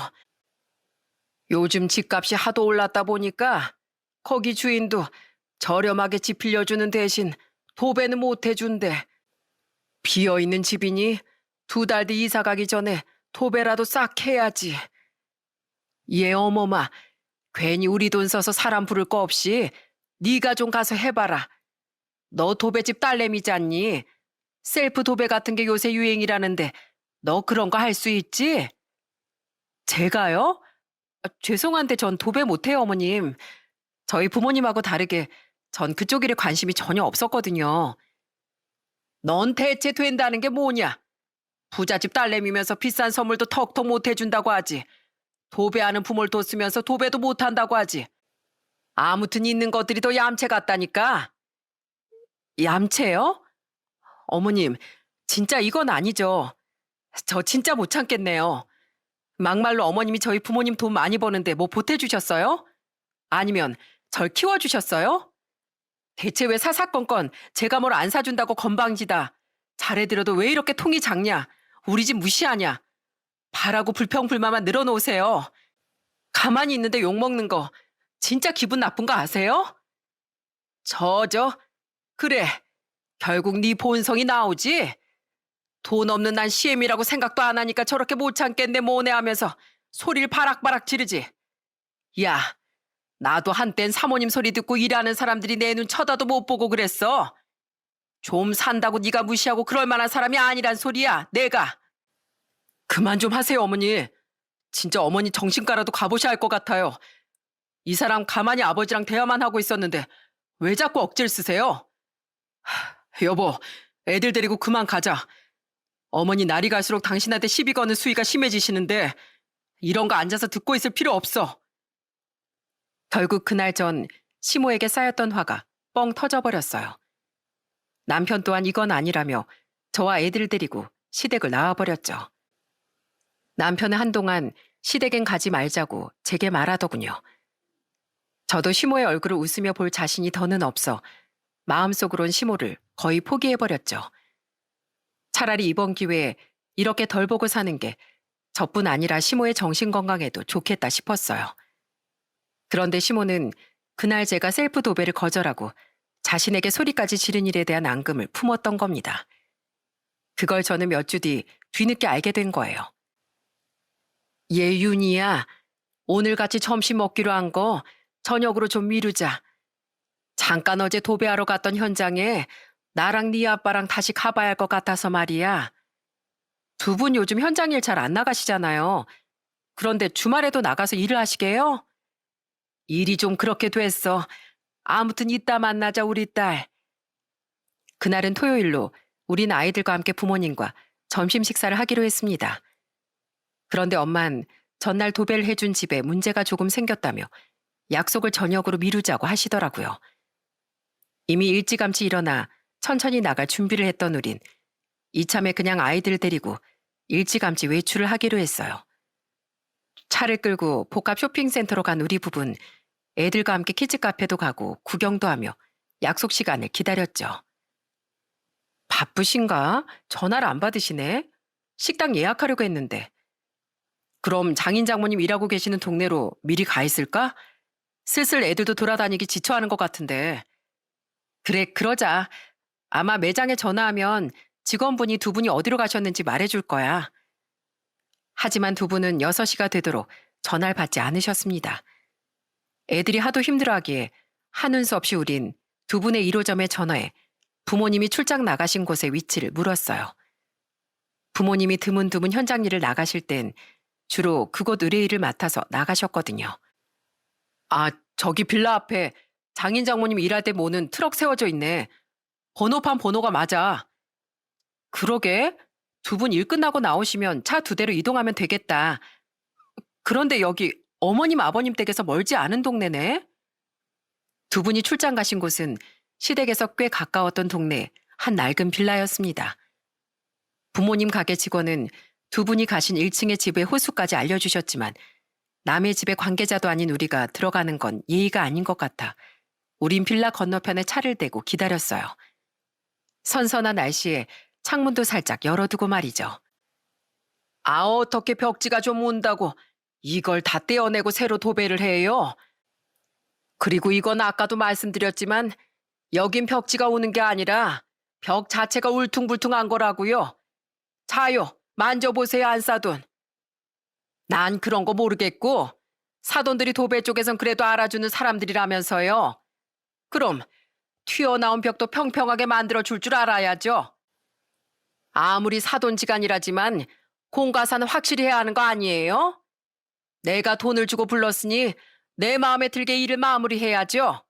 요즘 집값이 하도 올랐다 보니까 거기 주인도 저렴하게 집 빌려주는 대신 도배는 못 해준대. 비어있는 집이니 2달 뒤 이사 가기 전에 도배라도 싹 해야지. 얘 어머마, 괜히 우리 돈 써서 사람 부를 거 없이 네가 좀 가서 해봐라. 너 도배집 딸내미잖니? 셀프 도배 같은 게 요새 유행이라는데 너 그런 거 할 수 있지? 제가요? 죄송한데 전 도배 못해요, 어머님. 저희 부모님하고 다르게 전 그쪽 일에 관심이 전혀 없었거든요. 넌 대체 된다는 게 뭐냐? 부잣집 딸내미면서 비싼 선물도 턱턱 못 해준다고 하지. 도배하는 부모를 뒀으면서 도배도 못한다고 하지. 아무튼 있는 것들이 더 얌체 같다니까. 얌체요? 어머님, 진짜 이건 아니죠. 저 진짜 못 참겠네요. 막말로 어머님이 저희 부모님 돈 많이 버는데 뭐 보태주셨어요? 아니면 절 키워주셨어요? 대체 왜 사사건건 제가 뭘 안 사준다고 건방지다. 잘해드려도 왜 이렇게 통이 작냐? 우리 집 무시하냐? 바라고 불평불만만 늘어놓으세요. 가만히 있는데 욕먹는 거 진짜 기분 나쁜 거 아세요? 그래. 결국 네 본성이 나오지? 돈 없는 난 시엠이라고 생각도 안 하니까 저렇게 못 참겠네 뭐네 하면서 소리를 바락바락 지르지. 야, 나도 한땐 사모님 소리 듣고 일하는 사람들이 내 눈 쳐다도 못 보고 그랬어. 좀 산다고 네가 무시하고 그럴 만한 사람이 아니란 소리야, 내가. 그만 좀 하세요, 어머니. 진짜 어머니 정신과라도 가보셔야 할 것 같아요. 이 사람 가만히 아버지랑 대화만 하고 있었는데 왜 자꾸 억지를 쓰세요? 여보, 애들 데리고 그만 가자. 어머니 날이 갈수록 당신한테 시비 거는 수위가 심해지시는데 이런 거 앉아서 듣고 있을 필요 없어. 결국 그날 전 시모에게 쌓였던 화가 뻥 터져버렸어요. 남편 또한 이건 아니라며 저와 애들 데리고 시댁을 나와버렸죠. 남편은 한동안 시댁엔 가지 말자고 제게 말하더군요. 저도 시모의 얼굴을 웃으며 볼 자신이 더는 없어 마음속으론 시모를 거의 포기해버렸죠. 차라리 이번 기회에 이렇게 덜 보고 사는 게 저뿐 아니라 시모의 정신건강에도 좋겠다 싶었어요. 그런데 시모는 그날 제가 셀프 도배를 거절하고 자신에게 소리까지 지른 일에 대한 앙금을 품었던 겁니다. 그걸 저는 몇 주 뒤늦게 알게 된 거예요. 예윤이야, 오늘 같이 점심 먹기로 한 거 저녁으로 좀 미루자. 잠깐 어제 도배하러 갔던 현장에 나랑 네 아빠랑 다시 가봐야 할 것 같아서 말이야. 두 분 요즘 현장 일 잘 안 나가시잖아요. 그런데 주말에도 나가서 일을 하시게요? 일이 좀 그렇게 됐어. 아무튼 이따 만나자 우리 딸. 그날은 토요일로 우린 아이들과 함께 부모님과 점심 식사를 하기로 했습니다. 그런데 엄만 전날 도배를 해준 집에 문제가 조금 생겼다며 약속을 저녁으로 미루자고 하시더라고요. 이미 일찌감치 일어나 천천히 나갈 준비를 했던 우린 이참에 그냥 아이들 데리고 일찌감치 외출을 하기로 했어요. 차를 끌고 복합 쇼핑센터로 간 우리 부부는 애들과 함께 키즈카페도 가고 구경도 하며 약속 시간을 기다렸죠. 바쁘신가? 전화를 안 받으시네? 식당 예약하려고 했는데. 그럼 장인 장모님 일하고 계시는 동네로 미리 가 있을까? 슬슬 애들도 돌아다니기 지쳐하는 것 같은데. 그래, 그러자. 아마 매장에 전화하면 직원분이 두 분이 어디로 가셨는지 말해줄 거야. 하지만 두 분은 6시가 되도록 전화를 받지 않으셨습니다. 애들이 하도 힘들어하기에 하는 수 없이 우린 두 분의 1호점에 전화해 부모님이 출장 나가신 곳의 위치를 물었어요. 부모님이 드문드문 현장 일을 나가실 땐 주로 그곳 의뢰일을 맡아서 나가셨거든요. 아, 저기 빌라 앞에 장인 장모님 일할 때 모는 트럭 세워져 있네. 번호판 번호가 맞아. 그러게. 두 분 일 끝나고 나오시면 차 2대로 이동하면 되겠다. 그런데 여기 어머님 아버님 댁에서 멀지 않은 동네네. 두 분이 출장 가신 곳은 시댁에서 꽤 가까웠던 동네 한 낡은 빌라였습니다. 부모님 가게 직원은 두 분이 가신 1층의 집의 호수까지 알려주셨지만 남의 집의 관계자도 아닌 우리가 들어가는 건 예의가 아닌 것 같아 우린 빌라 건너편에 차를 대고 기다렸어요. 선선한 날씨에 창문도 살짝 열어두고 말이죠. 아, 어떻게 벽지가 좀 운다고 이걸 다 떼어내고 새로 도배를 해요? 그리고 이건 아까도 말씀드렸지만 여긴 벽지가 오는 게 아니라 벽 자체가 울퉁불퉁한 거라고요. 자요, 만져보세요, 안사돈. 난 그런 거 모르겠고 사돈들이 도배 쪽에선 그래도 알아주는 사람들이라면서요. 그럼 튀어나온 벽도 평평하게 만들어줄 줄 알아야죠. 아무리 사돈지간이라지만 공과사는 확실히 해야 하는 거 아니에요? 내가 돈을 주고 불렀으니 내 마음에 들게 일을 마무리해야죠.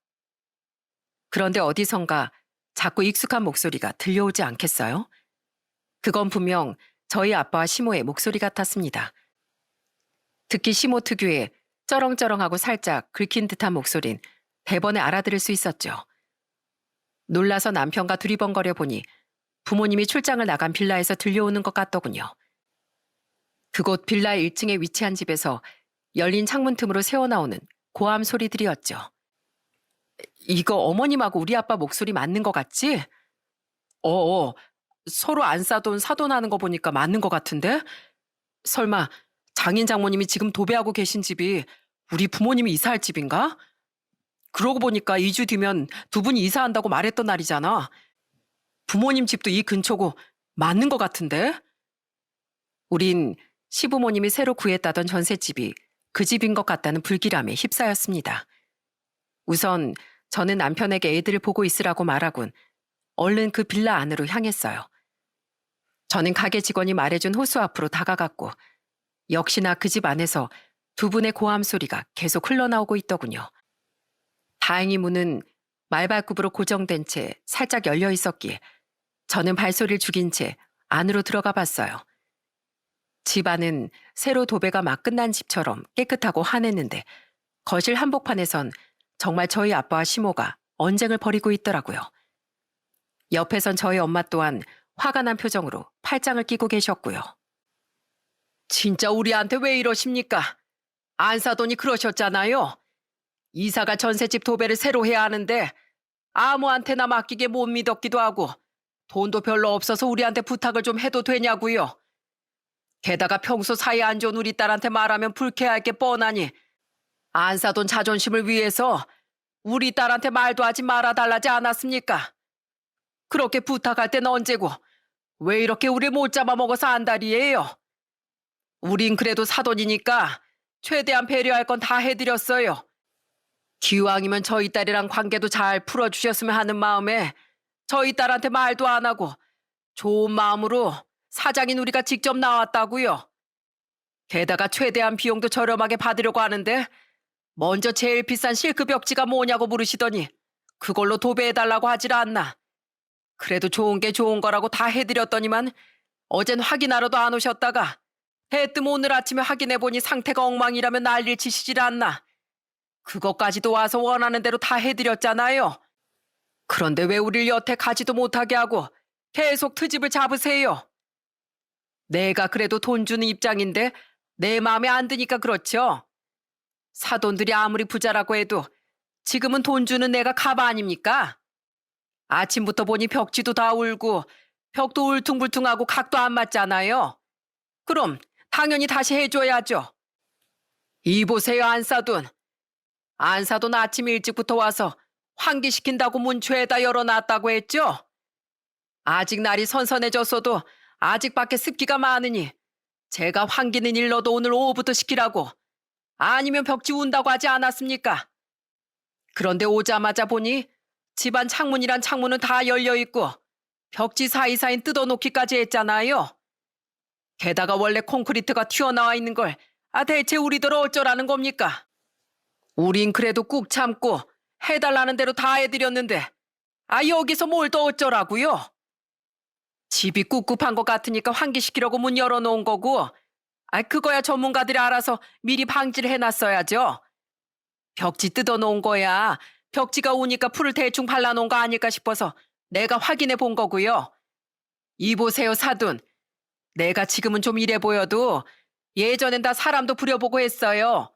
그런데 어디선가 자꾸 익숙한 목소리가 들려오지 않겠어요? 그건 분명 저희 아빠와 시모의 목소리 같았습니다. 특히 시모 특유의 쩌렁쩌렁하고 살짝 긁힌 듯한 목소린 대번에 알아들을 수 있었죠. 놀라서 남편과 두리번거려 보니 부모님이 출장을 나간 빌라에서 들려오는 것 같더군요. 그곳 빌라 1층에 위치한 집에서 열린 창문 틈으로 새어나오는 고함 소리들이었죠. 이거 어머님하고 우리 아빠 목소리 맞는 것 같지? 서로 안 싸돈 사돈하는 거 보니까 맞는 것 같은데? 설마 장인 장모님이 지금 도배하고 계신 집이 우리 부모님이 이사할 집인가? 그러고 보니까 2주 뒤면 두 분이 이사한다고 말했던 날이잖아. 부모님 집도 이 근처고 맞는 것 같은데? 우린 시부모님이 새로 구했다던 전셋집이 그 집인 것 같다는 불길함에 휩싸였습니다. 우선 저는 남편에게 애들을 보고 있으라고 말하곤 얼른 그 빌라 안으로 향했어요. 저는 가게 직원이 말해준 호수 앞으로 다가갔고 역시나 그 집 안에서 두 분의 고함 소리가 계속 흘러나오고 있더군요. 다행히 문은 말발굽으로 고정된 채 살짝 열려 있었기에 저는 발소리를 죽인 채 안으로 들어가 봤어요. 집 안은 새로 도배가 막 끝난 집처럼 깨끗하고 환했는데 거실 한복판에선 정말 저희 아빠와 시모가 언쟁을 벌이고 있더라고요. 옆에선 저희 엄마 또한 화가 난 표정으로 팔짱을 끼고 계셨고요. 진짜 우리한테 왜 이러십니까? 안 사돈이 그러셨잖아요. 이사가 전셋집 도배를 새로 해야 하는데 아무한테나 맡기게 못 믿었기도 하고 돈도 별로 없어서 우리한테 부탁을 좀 해도 되냐고요. 게다가 평소 사이 안 좋은 우리 딸한테 말하면 불쾌할 게 뻔하니 안 사돈 자존심을 위해서 우리 딸한테 말도 하지 말아달라지 않았습니까? 그렇게 부탁할 땐 언제고 왜 이렇게 우리 못 잡아먹어서 안달이에요? 우린 그래도 사돈이니까 최대한 배려할 건 다 해드렸어요. 기왕이면 저희 딸이랑 관계도 잘 풀어주셨으면 하는 마음에 저희 딸한테 말도 안 하고 좋은 마음으로 사장인 우리가 직접 나왔다고요. 게다가 최대한 비용도 저렴하게 받으려고 하는데 먼저 제일 비싼 실크 벽지가 뭐냐고 물으시더니 그걸로 도배해달라고 하질 않나. 그래도 좋은 게 좋은 거라고 다 해드렸더니만 어젠 확인하러도 안 오셨다가 해 뜨면 오늘 아침에 확인해보니 상태가 엉망이라면 난리를 치시질 않나. 그것까지도 와서 원하는 대로 다 해드렸잖아요. 그런데 왜 우릴 여태 가지도 못하게 하고 계속 트집을 잡으세요? 내가 그래도 돈 주는 입장인데 내 마음에 안 드니까 그렇죠. 사돈들이 아무리 부자라고 해도 지금은 돈 주는 내가 갑 아닙니까? 아침부터 보니 벽지도 다 울고 벽도 울퉁불퉁하고 각도 안 맞잖아요. 그럼 당연히 다시 해줘야죠. 이보세요, 안사돈. 안사돈 아침 일찍부터 와서 환기시킨다고 문 죄다 열어놨다고 했죠? 아직 날이 선선해졌어도 아직 밖에 습기가 많으니 제가 환기는 일러도 오늘 오후부터 시키라고, 아니면 벽지 운다고 하지 않았습니까? 그런데 오자마자 보니 집안 창문이란 창문은 다 열려있고 벽지 사이사이 뜯어놓기까지 했잖아요. 게다가 원래 콘크리트가 튀어나와 있는 걸 대체 우리들 어쩌라는 겁니까? 우린 그래도 꾹 참고 해달라는 대로 다 해드렸는데 여기서 뭘 더 어쩌라고요? 집이 꿉꿉한 것 같으니까 환기시키려고 문 열어놓은 거고, 그거야 전문가들이 알아서 미리 방지를 해놨어야죠. 벽지 뜯어놓은 거야 벽지가 오니까 풀을 대충 발라놓은 거 아닐까 싶어서 내가 확인해 본 거고요. 이보세요, 사돈. 내가 지금은 좀 이래 보여도 예전엔 다 사람도 부려보고 했어요.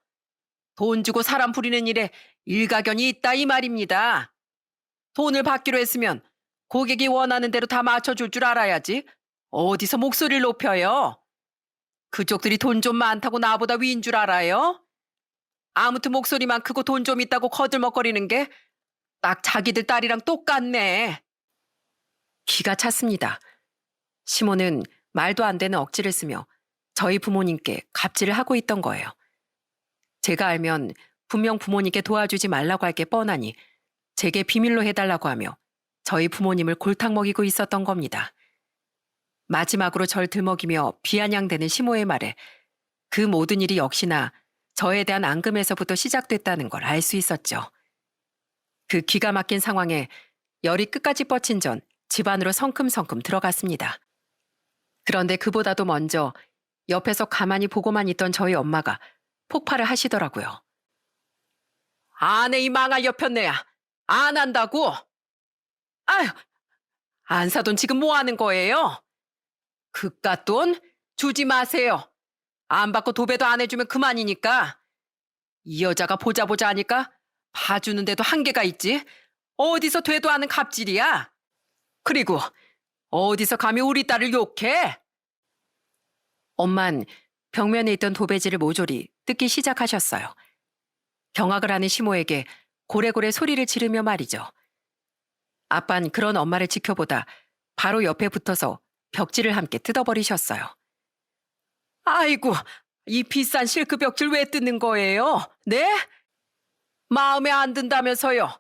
돈 주고 사람 부리는 일에 일가견이 있다 이 말입니다. 돈을 받기로 했으면 고객이 원하는 대로 다 맞춰줄 줄 알아야지 어디서 목소리를 높여요. 그쪽들이 돈 좀 많다고 나보다 위인 줄 알아요? 아무튼 목소리만 크고 돈 좀 있다고 거들먹거리는 게 딱 자기들 딸이랑 똑같네. 기가 찼습니다. 시모는 말도 안 되는 억지를 쓰며 저희 부모님께 갑질을 하고 있던 거예요. 제가 알면 분명 부모님께 도와주지 말라고 할 게 뻔하니 제게 비밀로 해달라고 하며 저희 부모님을 골탕 먹이고 있었던 겁니다. 마지막으로 절 들먹이며 비아냥대는 시모의 말에 그 모든 일이 역시나 저에 대한 앙금에서부터 시작됐다는 걸 알 수 있었죠. 그 기가 막힌 상황에 열이 끝까지 뻗친 전 집안으로 성큼성큼 들어갔습니다. 그런데 그보다도 먼저 옆에서 가만히 보고만 있던 저희 엄마가 폭발을 하시더라고요. 아내 이 망할 여편네야. 안 한다고? 아휴, 안사돈 지금 뭐 하는 거예요? 그깟 돈 주지 마세요. 안 받고 도배도 안 해주면 그만이니까. 이 여자가 보자 보자 하니까 봐주는데도 한계가 있지. 어디서 되도 않은 갑질이야. 그리고 어디서 감히 우리 딸을 욕해? 엄만 벽면에 있던 도배지를 모조리 뜯기 시작하셨어요. 경악을 하는 시모에게 고래고래 소리를 지르며 말이죠. 아빤 그런 엄마를 지켜보다 바로 옆에 붙어서 벽지를 함께 뜯어버리셨어요. 아이고, 이 비싼 실크 벽지를 왜 뜯는 거예요? 네? 마음에 안 든다면서요.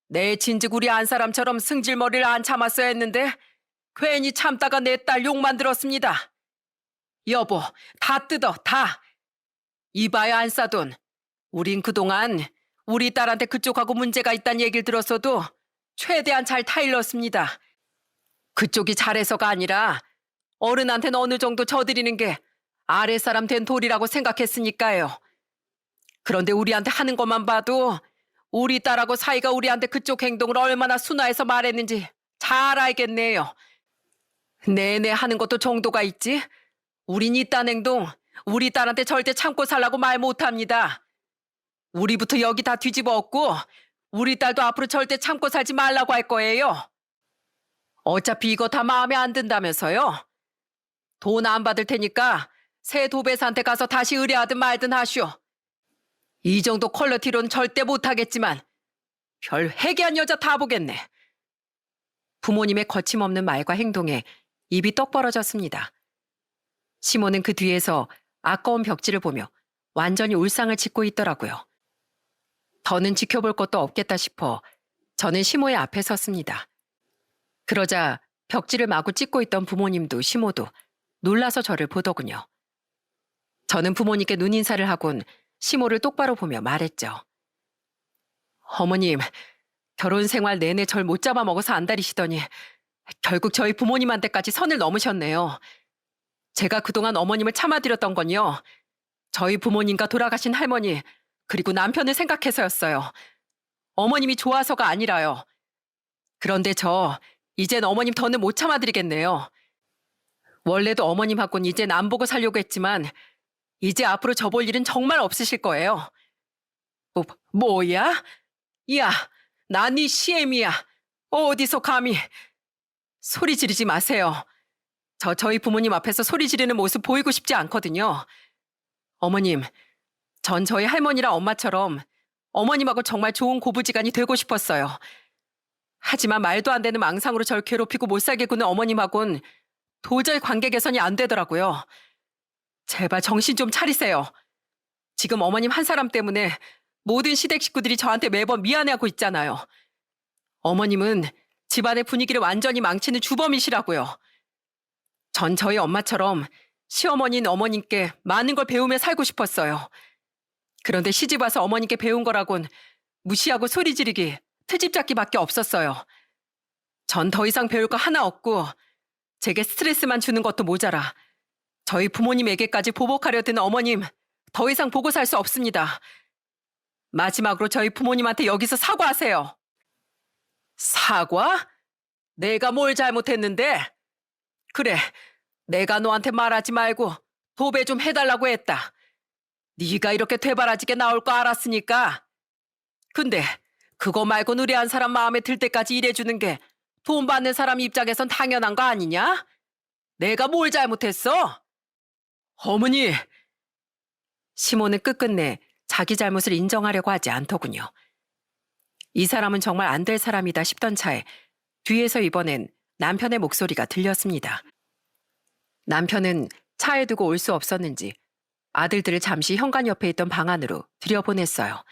내 진즉 우리 안 사람처럼 승질머리를 안 참았어야 했는데 괜히 참다가 내 딸 욕만 들었습니다. 여보, 다 뜯어, 다. 이봐요, 안사돈. 우린 그동안 우리 딸한테 그쪽하고 문제가 있다는 얘기를 들었어도 최대한 잘 타일렀습니다. 그쪽이 잘해서가 아니라 어른한테는 어느 정도 져드리는 게 아랫사람 된 도리라고 생각했으니까요. 그런데 우리한테 하는 것만 봐도 우리 딸하고 사이가 우리한테 그쪽 행동을 얼마나 순화해서 말했는지 잘 알겠네요. 내내 하는 것도 정도가 있지. 우린 이딴 행동 우리 딸한테 절대 참고 살라고 말 못합니다. 우리부터 여기 다 뒤집어 엎고 우리 딸도 앞으로 절대 참고 살지 말라고 할 거예요. 어차피 이거 다 마음에 안 든다면서요. 돈 안 받을 테니까 새 도배사한테 가서 다시 의뢰하든 말든 하시오. 이 정도 퀄리티로는 절대 못하겠지만 별 회개한 여자 다 보겠네. 부모님의 거침없는 말과 행동에 입이 떡 벌어졌습니다. 시모는 그 뒤에서 아까운 벽지를 보며 완전히 울상을 짓고 있더라고요. 더는 지켜볼 것도 없겠다 싶어 저는 시모의 앞에 섰습니다. 그러자 벽지를 마구 찍고 있던 부모님도 시모도 놀라서 저를 보더군요. 저는 부모님께 눈인사를 하곤 시모를 똑바로 보며 말했죠. 어머님, 결혼 생활 내내 절 못 잡아먹어서 안달이시더니 결국 저희 부모님한테까지 선을 넘으셨네요. 제가 그동안 어머님을 참아드렸던 건요. 저희 부모님과 돌아가신 할머니 그리고 남편을 생각해서였어요. 어머님이 좋아서가 아니라요. 그런데 저 이젠 어머님 더는 못 참아드리겠네요. 원래도 어머님하고는 이젠 안 보고 살려고 했지만 이제 앞으로 저 볼 일은 정말 없으실 거예요. 뭐야? 야, 나 네 시애미야. 어디서 감히. 소리 지르지 마세요. 저희 부모님 앞에서 소리 지르는 모습 보이고 싶지 않거든요. 어머님, 전 저희 할머니랑 엄마처럼 어머님하고 정말 좋은 고부지간이 되고 싶었어요. 하지만 말도 안 되는 망상으로 절 괴롭히고 못 살게 구는 어머님하고는 도저히 관계 개선이 안 되더라고요. 제발 정신 좀 차리세요. 지금 어머님 한 사람 때문에 모든 시댁 식구들이 저한테 매번 미안해하고 있잖아요. 어머님은 집안의 분위기를 완전히 망치는 주범이시라고요. 전 저희 엄마처럼 시어머니인 어머님께 많은 걸 배우며 살고 싶었어요. 그런데 시집 와서 어머님께 배운 거라곤 무시하고 소리 지르기, 트집 잡기밖에 없었어요. 전 더 이상 배울 거 하나 없고 제게 스트레스만 주는 것도 모자라 저희 부모님에게까지 보복하려 드는 어머님 더 이상 보고 살 수 없습니다. 마지막으로 저희 부모님한테 여기서 사과하세요. 사과? 내가 뭘 잘못했는데? 그래, 내가 너한테 말하지 말고 도배 좀 해달라고 했다. 네가 이렇게 되바라지게 나올 거 알았으니까. 근데 그거 말고 의뢰한 사람 마음에 들 때까지 일해주는 게 돈 받는 사람 입장에선 당연한 거 아니냐? 내가 뭘 잘못했어? 어머니! 시모는 끝끝내 자기 잘못을 인정하려고 하지 않더군요. 이 사람은 정말 안 될 사람이다 싶던 차에 뒤에서 이번엔 남편의 목소리가 들렸습니다. 남편은 차에 두고 올 수 없었는지 아들들을 잠시 현관 옆에 있던 방 안으로 들여보냈어요.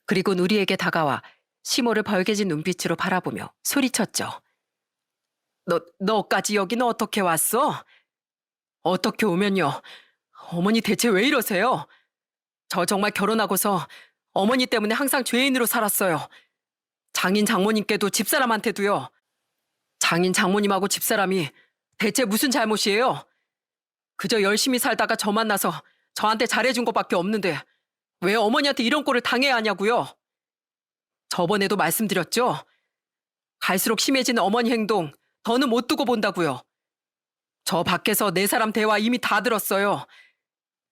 그리고 우리에게 다가와 시모를 벌개진 눈빛으로 바라보며 소리쳤죠. 너까지 여기는 어떻게 왔어? 어떻게 오면요? 어머니 대체 왜 이러세요? 저 정말 결혼하고서 어머니 때문에 항상 죄인으로 살았어요. 장인 장모님께도 집사람한테도요. 장인 장모님하고 집사람이 대체 무슨 잘못이에요? 그저 열심히 살다가 저 만나서 저한테 잘해준 것밖에 없는데 왜 어머니한테 이런 꼴을 당해야 하냐고요? 저번에도 말씀드렸죠? 갈수록 심해지는 어머니 행동 더는 못 두고 본다고요. 저 밖에서 네 사람 대화 이미 다 들었어요.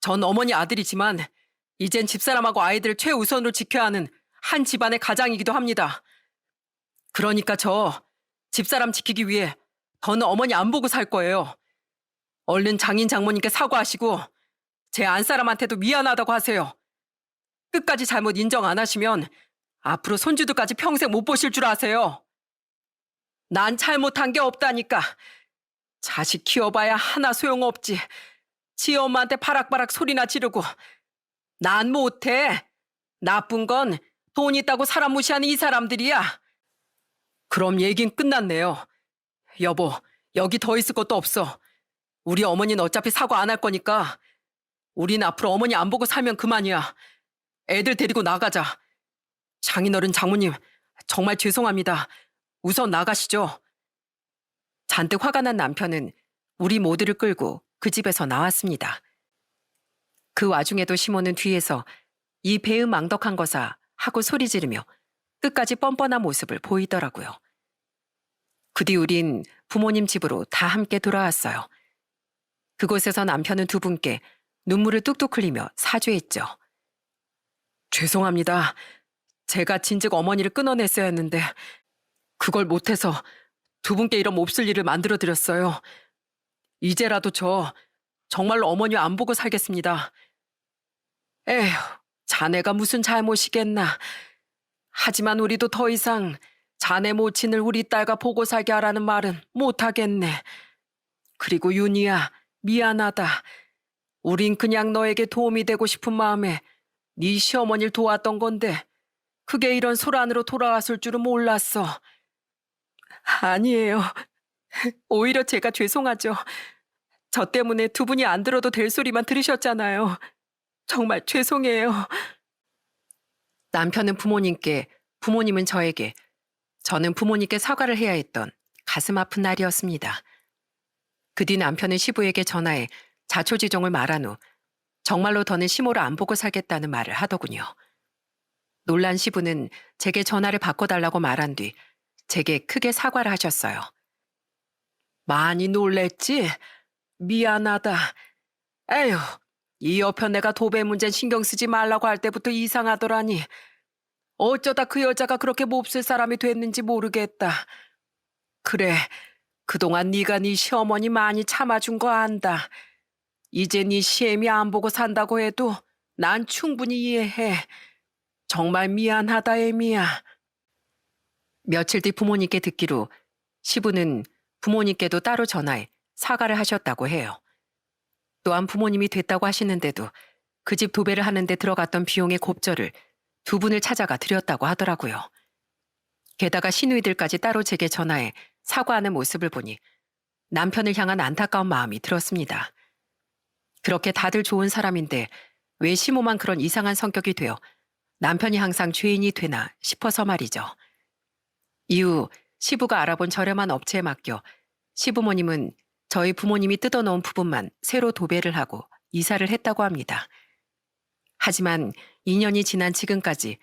전 어머니 아들이지만 이젠 집사람하고 아이들을 최우선으로 지켜야 하는 한 집안의 가장이기도 합니다. 그러니까 저 집사람 지키기 위해 더는 어머니 안 보고 살 거예요. 얼른 장인 장모님께 사과하시고 제 안사람한테도 미안하다고 하세요. 끝까지 잘못 인정 안 하시면 앞으로 손주들까지 평생 못 보실 줄 아세요. 난 잘못한 게 없다니까. 자식 키워봐야 하나 소용없지. 지 엄마한테 바락바락 소리나 지르고. 난 못해. 나쁜 건 돈 있다고 사람 무시하는 이 사람들이야. 그럼 얘긴 끝났네요. 여보, 여기 더 있을 것도 없어. 우리 어머니는 어차피 사과 안 할 거니까 우린 앞으로 어머니 안 보고 살면 그만이야. 애들 데리고 나가자. 장인어른 장모님, 정말 죄송합니다. 우선 나가시죠. 잔뜩 화가 난 남편은 우리 모두를 끌고 그 집에서 나왔습니다. 그 와중에도 시모는 뒤에서 이 배은망덕한 거사 하고 소리 지르며 끝까지 뻔뻔한 모습을 보이더라고요. 그 뒤 우린 부모님 집으로 다 함께 돌아왔어요. 그곳에서 남편은 두 분께 눈물을 뚝뚝 흘리며 사죄했죠. 죄송합니다. 제가 진즉 어머니를 끊어냈어야 했는데 그걸 못해서 두 분께 이런 몹쓸 일을 만들어 드렸어요. 이제라도 저 정말로 어머니 안 보고 살겠습니다. 에휴, 자네가 무슨 잘못이겠나. 하지만 우리도 더 이상 자네 모친을 우리 딸과 보고 살게 하라는 말은 못하겠네. 그리고 윤희야, 미안하다. 우린 그냥 너에게 도움이 되고 싶은 마음에 네 시어머니를 도왔던 건데 그게 이런 소란으로 돌아왔을 줄은 몰랐어. 아니에요. 오히려 제가 죄송하죠. 저 때문에 두 분이 안 들어도 될 소리만 들으셨잖아요. 정말 죄송해요. 남편은 부모님께, 부모님은 저에게, 저는 부모님께 사과를 해야 했던 가슴 아픈 날이었습니다. 그 뒤 남편은 시부에게 전화해 자초지종을 말한 후 정말로 더는 시모를 안 보고 살겠다는 말을 하더군요. 놀란 시부는 제게 전화를 바꿔달라고 말한 뒤 제게 크게 사과를 하셨어요. 많이 놀랬지? 미안하다. 에휴, 이 여편 내가 도배 문제는 신경 쓰지 말라고 할 때부터 이상하더라니. 어쩌다 그 여자가 그렇게 몹쓸 사람이 됐는지 모르겠다. 그래, 그동안 네가 네 시어머니 많이 참아준 거 안다. 이제 네 시애미 안 보고 산다고 해도 난 충분히 이해해. 정말 미안하다, 애미야. 며칠 뒤 부모님께 듣기로 시부는 부모님께도 따로 전화해 사과를 하셨다고 해요. 또한 부모님이 됐다고 하시는데도 그 집 도배를 하는데 들어갔던 비용의 곱절을 두 분을 찾아가 드렸다고 하더라고요. 게다가 시누이들까지 따로 제게 전화해 사과하는 모습을 보니 남편을 향한 안타까운 마음이 들었습니다. 그렇게 다들 좋은 사람인데 왜 시모만 그런 이상한 성격이 되어 남편이 항상 죄인이 되나 싶어서 말이죠. 이후 시부가 알아본 저렴한 업체에 맡겨 시부모님은 저희 부모님이 뜯어놓은 부분만 새로 도배를 하고 이사를 했다고 합니다. 하지만 2년이 지난 지금까지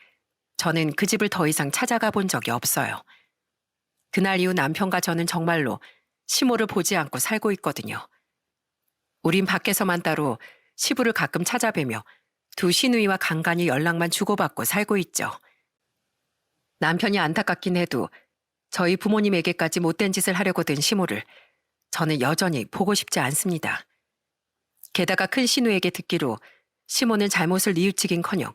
저는 그 집을 더 이상 찾아가 본 적이 없어요. 그날 이후 남편과 저는 정말로 시모를 보지 않고 살고 있거든요. 우린 밖에서만 따로 시부를 가끔 찾아뵈며 두 시누이와 간간히 연락만 주고받고 살고 있죠. 남편이 안타깝긴 해도 저희 부모님에게까지 못된 짓을 하려고 든 시모를 저는 여전히 보고 싶지 않습니다. 게다가 큰 시누에게 듣기로 시모는 잘못을 뉘우치긴커녕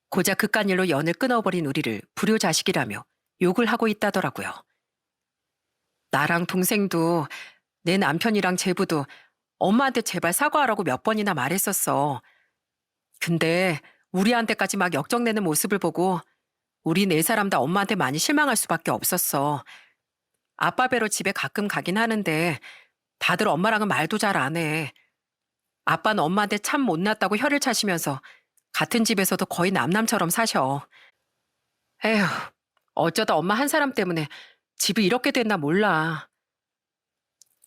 고작 그깟 일로 연을 끊어버린 우리를 불효자식이라며 욕을 하고 있다더라고요. 나랑 동생도 내 남편이랑 제부도 엄마한테 제발 사과하라고 몇 번이나 말했었어. 근데 우리한테까지 막 역정내는 모습을 보고 우리 네 사람 다 엄마한테 많이 실망할 수밖에 없었어. 아빠 뵈러 집에 가끔 가긴 하는데 다들 엄마랑은 말도 잘 안 해. 아빠는 엄마한테 참 못났다고 혀를 차시면서 같은 집에서도 거의 남남처럼 사셔. 에휴, 어쩌다 엄마 한 사람 때문에 집이 이렇게 됐나 몰라.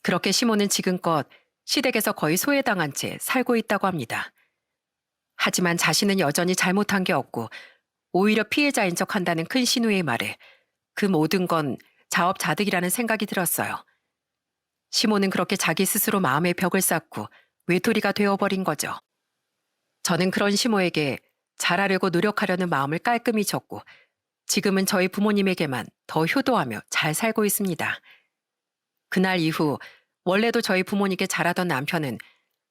그렇게 시모는 지금껏 시댁에서 거의 소외당한 채 살고 있다고 합니다. 하지만 자신은 여전히 잘못한 게 없고 오히려 피해자인 척한다는 큰 시누이의 말에 그 모든 건 자업자득이라는 생각이 들었어요. 시모는 그렇게 자기 스스로 마음의 벽을 쌓고 외톨이가 되어버린 거죠. 저는 그런 시모에게 잘하려고 노력하려는 마음을 깔끔히 접고 지금은 저희 부모님에게만 더 효도하며 잘 살고 있습니다. 그날 이후 원래도 저희 부모님께 잘하던 남편은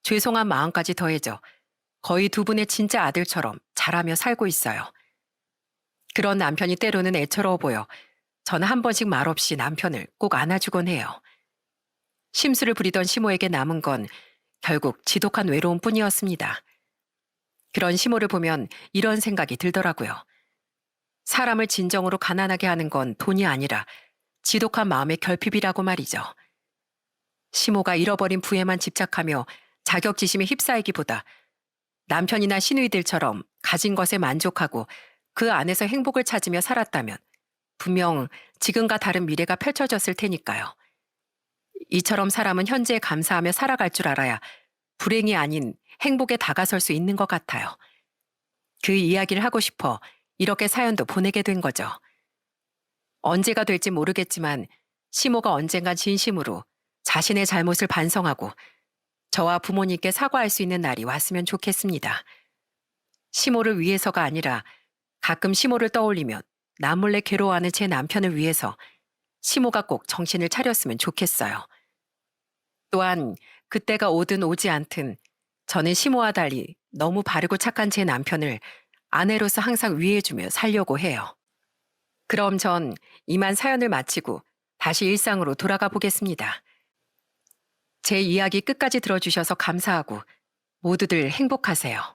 죄송한 마음까지 더해져 거의 두 분의 진짜 아들처럼 잘하며 살고 있어요. 그런 남편이 때로는 애처로워 보여 저는 한 번씩 말없이 남편을 꼭 안아주곤 해요. 심술을 부리던 시모에게 남은 건 결국 지독한 외로움뿐이었습니다. 그런 시모를 보면 이런 생각이 들더라고요. 사람을 진정으로 가난하게 하는 건 돈이 아니라 지독한 마음의 결핍이라고 말이죠. 시모가 잃어버린 부에만 집착하며 자격지심에 휩싸이기보다 남편이나 시누이들처럼 가진 것에 만족하고 그 안에서 행복을 찾으며 살았다면 분명 지금과 다른 미래가 펼쳐졌을 테니까요. 이처럼 사람은 현재에 감사하며 살아갈 줄 알아야 불행이 아닌 행복에 다가설 수 있는 것 같아요. 그 이야기를 하고 싶어 이렇게 사연도 보내게 된 거죠. 언제가 될지 모르겠지만 시모가 언젠간 진심으로 자신의 잘못을 반성하고 저와 부모님께 사과할 수 있는 날이 왔으면 좋겠습니다. 시모를 위해서가 아니라 가끔 시모를 떠올리면 남몰래 괴로워하는 제 남편을 위해서 시모가 꼭 정신을 차렸으면 좋겠어요. 또한 그때가 오든 오지 않든 저는 시모와 달리 너무 바르고 착한 제 남편을 아내로서 항상 위해주며 살려고 해요. 그럼 전 이만 사연을 마치고 다시 일상으로 돌아가 보겠습니다. 제 이야기 끝까지 들어주셔서 감사하고 모두들 행복하세요.